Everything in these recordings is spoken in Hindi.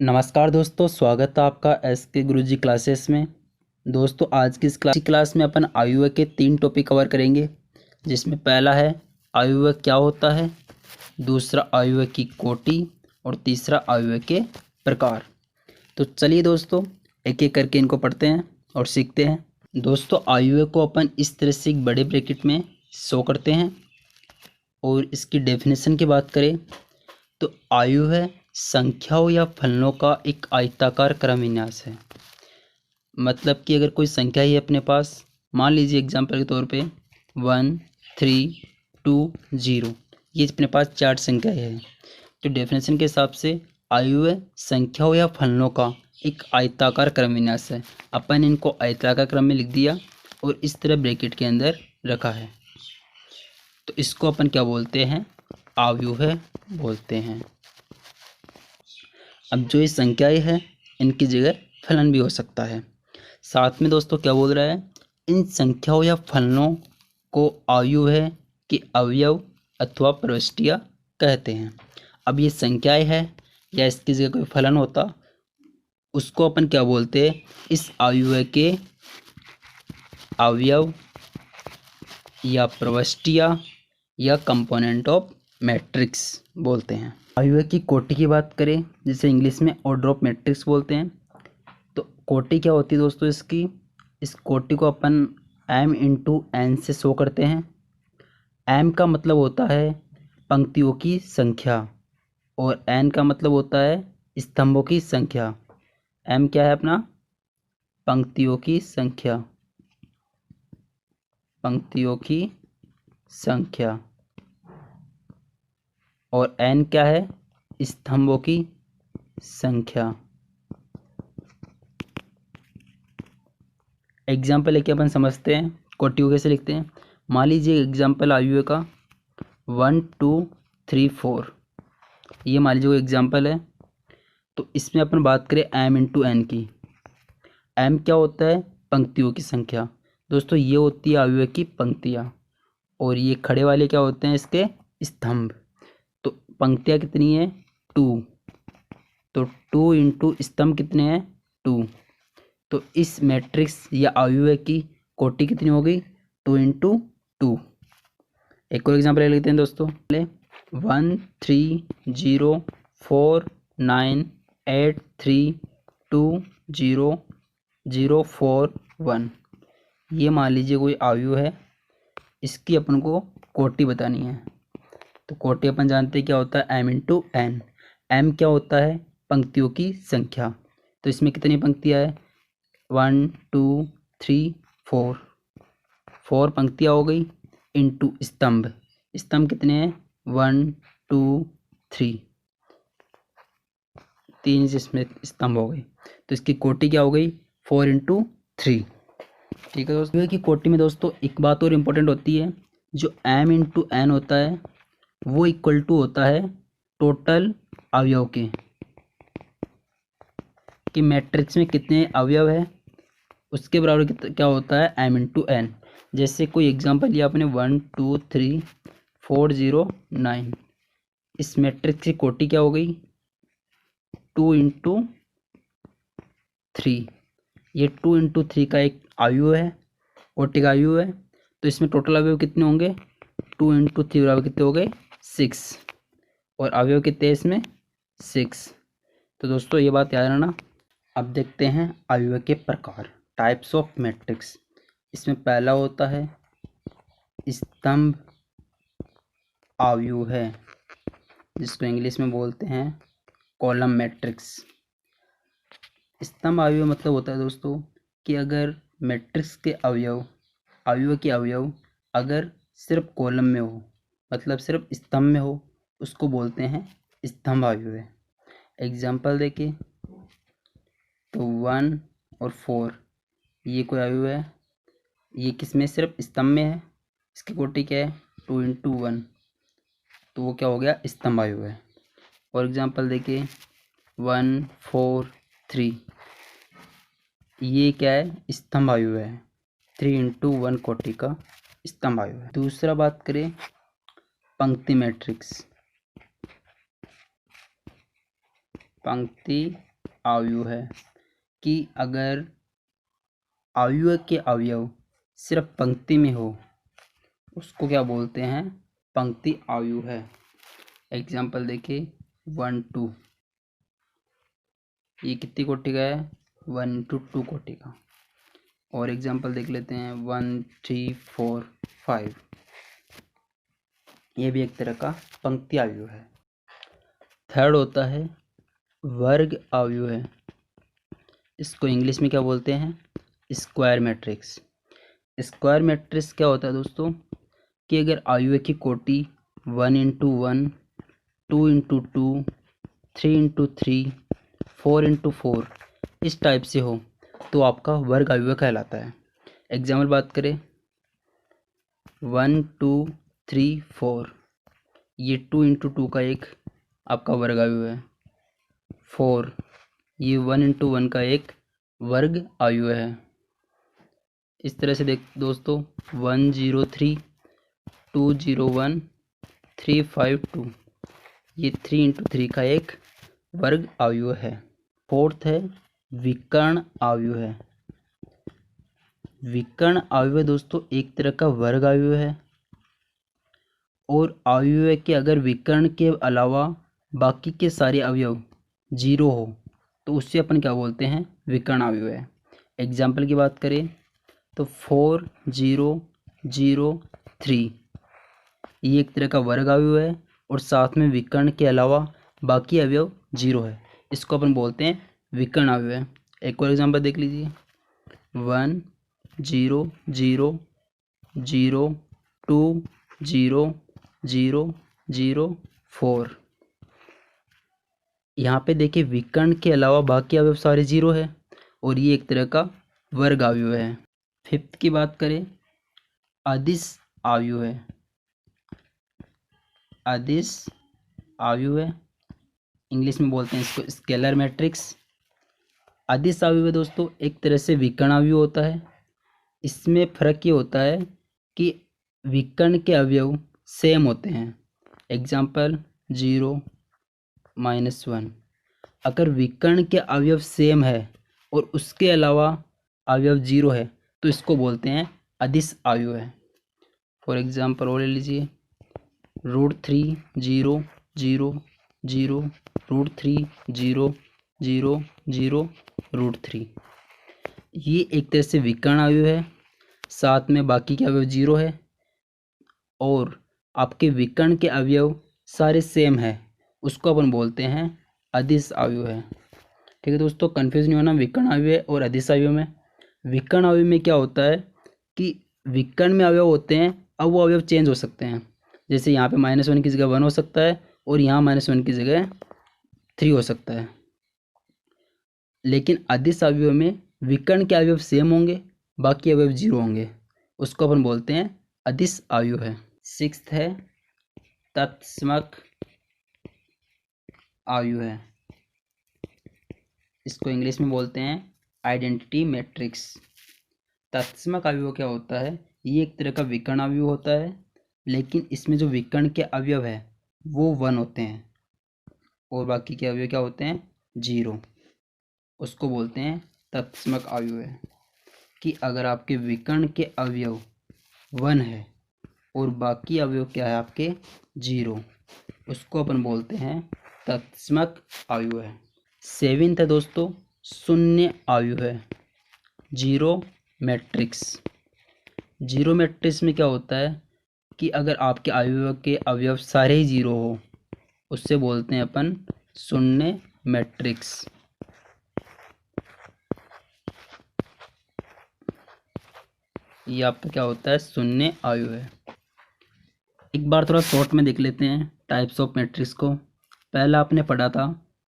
नमस्कार दोस्तों, स्वागत है आपका एस के गुरुजी क्लासेस में। दोस्तों आज की इस क्लास में अपन आयुर्वेद के 3 टॉपिक कवर करेंगे, जिसमें पहला है आयुर्वेद क्या होता है, दूसरा आयुर्वेद की कोटि और तीसरा आयुर्वेद के प्रकार। तो चलिए दोस्तों एक एक करके इनको पढ़ते हैं और सीखते हैं। दोस्तों आयुर्वेद को अपन इस तरह से एक बड़े ब्रैकेट में शो करते हैं और इसकी डेफिनेशन की बात करें तो आयु है संख्याओं या फलनों का एक आयताकार क्रम विन्यास है। मतलब कि अगर कोई संख्या ही है अपने पास, मान लीजिए एग्जांपल के तौर पे 1 3 2 0, ये अपने पास 4 संख्याएं हैं। तो डेफिनेशन के हिसाब से आयु है संख्याओं या फलनों का एक आयताकार क्रम विन्यास है। अपन इनको आयताकार क्रम में लिख दिया और इस तरह ब्रैकेट के अंदर रखा है, तो इसको अपन क्या बोलते हैं, आयु है बोलते हैं। अब जो ये संख्याएं हैं इनकी जगह फलन भी हो सकता है। साथ में दोस्तों क्या बोल रहा है, इन संख्याओं या फलनों को आयु है कि अवयव अथवा प्रविष्टियाँ कहते हैं। अब ये संख्याएं हैं या इसकी जगह कोई फलन होता, उसको अपन क्या बोलते हैं, इस आयु है के अवयव या प्रविष्टियाँ या कंपोनेंट ऑफ मैट्रिक्स बोलते हैं। आयुर्वेद की कोटि की बात करें जिसे इंग्लिश में ऑर्डर ऑफ मैट्रिक्स बोलते हैं, तो कोटि क्या होती है दोस्तों इसकी, इस कोटि को अपन m इंटू एन से शो करते हैं। m का मतलब होता है पंक्तियों की संख्या और n का मतलब होता है स्तंभों की संख्या। m क्या है अपना, पंक्तियों की संख्या, पंक्तियों की संख्या, और n क्या है, स्तंभों की संख्या। एग्जाम्पल लेके अपन समझते हैं कोटि को कैसे लिखते हैं। मान लीजिए एग्जाम्पल आयु का 1 2 3 4, ये मान लीजिए एग्जाम्पल है। तो इसमें अपन बात करें m इंटू एन की। m क्या होता है, पंक्तियों की संख्या। दोस्तों ये होती है आयु की पंक्तियाँ, और ये खड़े वाले क्या होते हैं, इसके स्तंभ। तो पंक्तियाँ कितनी है, 2, तो 2 इंटू स्तंभ कितने हैं, 2। तो इस मैट्रिक्स या आयु की कोटि कितनी हो गई, 2 इंटू 2। एक और एग्जाम्पल ले लेते हैं दोस्तों, 1 3 0 4 9 8 3 2 0 0 4 1, ये मान लीजिए कोई आयु है, इसकी अपन को कोटि बतानी है। तो कोटि अपन जानते हैं क्या होता है, m इंटू एन। एम क्या होता है, पंक्तियों की संख्या। तो इसमें कितनी पंक्तियाँ है, 1 2 3 4, 4 पंक्तियाँ हो गई, इंटू स्तंभ, स्तंभ कितने हैं, 1 2 3, 3 जिसमें स्तंभ हो गई। तो इसकी कोटि क्या हो गई, 4 इंटू 3। ठीक है दोस्तों, की कोटि में दोस्तों एक बात और इम्पोर्टेंट होती है, जो m इंटू एन होता है वो इक्वल टू होता है टोटल अवयव के, कि मैट्रिक्स में कितने अवयव है उसके बराबर क्या होता है, m इंटू एन। जैसे कोई एग्जांपल लिया आपने 1 2 3 4 0 9, इस मैट्रिक्स की कोटि क्या हो गई, 2 इंटू 3। ये 2 इंटू 3 का एक आयु है, कोटि का आयु है। तो इसमें टोटल अवयव कितने होंगे, 2 इंटू 3 बराबर कितने हो गए, 6, और अवयव कितने इसमें, 6। तो दोस्तों ये बात याद रखना। अब देखते हैं आयु के प्रकार, टाइप्स ऑफ मैट्रिक्स। इसमें पहला होता है स्तंभ आयु है, जिसको इंग्लिश में बोलते हैं कॉलम मैट्रिक्स। स्तंभ आयु मतलब होता है दोस्तों कि अगर मैट्रिक्स के अवयव, आयु के अवयव अगर सिर्फ कॉलम में हो, मतलब सिर्फ स्तंभ में हो, उसको बोलते हैं स्तंभ आयु है। एग्जाम्पल देखिए, तो 1 और 4, ये कोई आयु है, ये किसमें सिर्फ स्तंभ में है, इसकी कोटि क्या है, 2 इंटू 1, तो वो क्या हो गया, स्तंभ आयु है। और एग्जाम्पल देखिए 1 4 3, ये क्या है, स्तंभ आयु है, 3 इंटू 1 कोटि का स्तंभ आयु है। दूसरा बात करें, पंक्ति मैट्रिक्स। पंक्ति अवयव है कि अगर अवयव के अवयव सिर्फ पंक्ति में हो उसको क्या बोलते हैं, पंक्ति अवयव है। एग्जाम्पल देखिए 1 2, ये कितनी कोटि का है, 1 to 2 कोटि का। और एग्जाम्पल देख लेते हैं 1 3 4 5, ये भी एक तरह का पंक्ति अवयव है। थर्ड होता है वर्ग अवयव है, इसको इंग्लिश में क्या बोलते हैं, स्क्वायर मैट्रिक्स। स्क्वायर मैट्रिक्स क्या होता है दोस्तों कि अगर अवयव की कोटि 1 into 1, 2 into 2, 3 into 3, 4 into 4 इस टाइप से हो तो आपका वर्ग अवयव कहलाता है। एग्जाम्पल बात करें 1 2 3 4, ये 2 into 2 का एक आपका वर्ग अवयव है। 4, ये 1 into 1 का एक वर्ग अवयव है। इस तरह से देख दोस्तों 1 0 3, 2 0 1, 3 5 2, ये 3 into 3 का एक वर्ग अवयव है। फोर्थ है विकर्ण अवयव है। विकर्ण अवयव दोस्तों एक तरह का वर्ग अवयव है और अवयव के अगर विकर्ण के अलावा बाकी के सारे अवयव 0 हो तो उससे अपन क्या बोलते हैं, विकर्ण अवयव है। एग्जाम्पल की बात करें तो 4 0 0 3, ये एक तरह का वर्ग अवयव है और साथ में विकर्ण के अलावा बाकी अवयव 0 है, इसको अपन बोलते हैं विकर्ण अवयव है। एक और एग्जाम्पल देख लीजिए 1 0 0 0 2 0 0 0 4, यहाँ पे देखिए विकर्ण के अलावा बाकी अवयव सारे 0 है और ये एक तरह का वर्ग अवयव है। फिफ्थ की बात करें अदिश अवयव है। अदिश अवयव है, इंग्लिश में बोलते हैं इसको स्केलर मैट्रिक्स। अदिश अवयव दोस्तों एक तरह से विकर्ण अवयव होता है। इसमें फर्क ये होता है कि विकर्ण के अवयव सेम होते हैं। एग्जाम्पल 0 -1, अगर विकर्ण के अवयव सेम है और उसके अलावा अवयव 0 है तो इसको बोलते हैं अदिश अवयव है। फॉर एग्जाम्पल और ले लीजिए √3 0 0 0 √3 0 0 0 √3, ये एक तरह से विकर्ण अवयव है, साथ में बाकी के अवयव 0 है और आपके विकर्ण के अवयव सारे सेम है, उसको अपन बोलते हैं अदिश अवयव है। ठीक है दोस्तों, कन्फ्यूज नहीं होना विकर्ण अवयव और अदिश अवयव में। विकर्ण अवयव में क्या होता है कि विकर्ण में अवयव होते हैं, अब वो अवयव चेंज हो सकते हैं। जैसे यहाँ पे -1 की जगह 1 हो सकता है और यहाँ -1 की जगह 3 हो सकता है। लेकिन अदिश अवयव में विकर्ण के अवयव सेम होंगे, बाकी अवयव 0 होंगे, उसको अपन बोलते हैं अदिश अवयव है। सिक्स्थ है तत्समक अवयव है, इसको इंग्लिश में बोलते हैं आइडेंटिटी मैट्रिक्स। तत्समक अवयव क्या होता है, ये एक तरह का विकर्ण अवयव होता है, लेकिन इसमें जो विकर्ण के अवयव है वो 1 होते हैं और बाकी के अवयव क्या होते हैं 0, उसको बोलते हैं तत्समक अवयव है। कि अगर आपके विकर्ण के अवयव 1 है और बाकी अवयव क्या है आपके 0, उसको अपन बोलते हैं तत्समक अवयव है। सेवेंथ है दोस्तों शून्य अवयव है, जीरो मैट्रिक्स। जीरो मैट्रिक्स में क्या होता है कि अगर आपके अवयव के अवयव सारे ही 0 हो उससे बोलते हैं अपन शून्य मैट्रिक्स। ये आपका क्या होता है शून्य अवयव है। एक बार थोड़ा शॉर्ट में देख लेते हैं टाइप्स ऑफ मैट्रिक्स को। पहला आपने पढ़ा था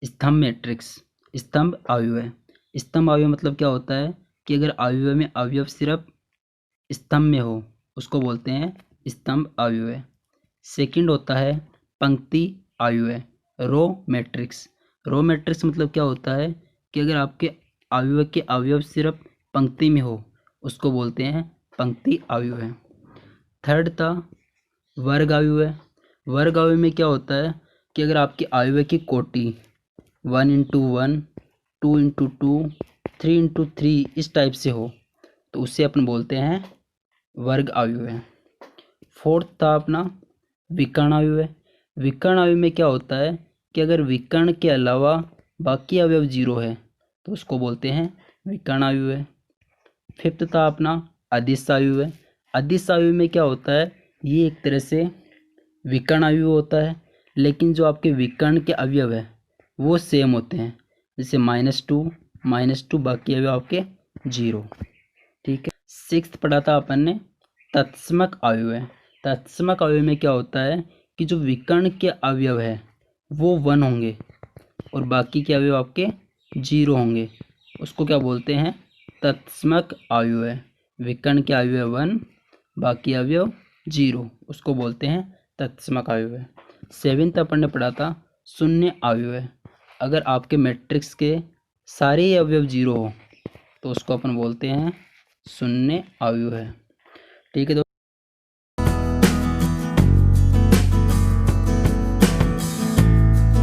स्तंभ मैट्रिक्स, स्तंभ अवयव है। स्तंभ अवयव मतलब क्या होता है कि अगर अवयव में अवयव सिर्फ स्तंभ में हो उसको बोलते हैं स्तंभ अवयव है। सेकंड होता है पंक्ति अवयव है, रो मैट्रिक्स। रो मैट्रिक्स मतलब क्या होता है कि अगर आपके अवयव के अवयव सिर्फ पंक्ति में हो उसको बोलते हैं पंक्ति अवयव है। थर्ड था वर्ग अवयव है। वर्ग अवयव में क्या होता है कि अगर आपके अवयव की कोटि 1 × 1, 2 × 2, 3 × 3 इस टाइप से हो तो उसे अपन बोलते हैं वर्ग अवयव। फोर्थ था अपना विकर्ण अवयव। विकर्ण अवयव में क्या होता है कि अगर विकर्ण के अलावा बाकी अवयव 0 है तो उसको बोलते हैं विकर्ण अवयव। फिफ्थ था अपना अदिश अवयव। अदिश अवयव में क्या होता है, ये एक तरह से विकर्ण अवयव होता है, लेकिन जो आपके विकर्ण के अवयव है वो सेम होते हैं, जैसे -2 बाकी अवयव आपके 0। ठीक है। सिक्स्थ पढ़ा था अपन ने तत्समक अवयव। तत्समक अवयव में क्या होता है कि जो विकर्ण के अवयव है वो 1 होंगे और बाकी के अवयव आपके 0 होंगे, उसको क्या बोलते हैं तत्समक अवयव। विकर्ण के अवयव 1 बाकी अवयव 0, उसको बोलते हैं तत्समक अवयव। सेवेंथ अपन ने पढ़ा था शून्य अवयव। अगर आपके मैट्रिक्स के सारे ही अवयव 0 हो तो उसको अपन बोलते हैं शून्य अवयव। ठीक है।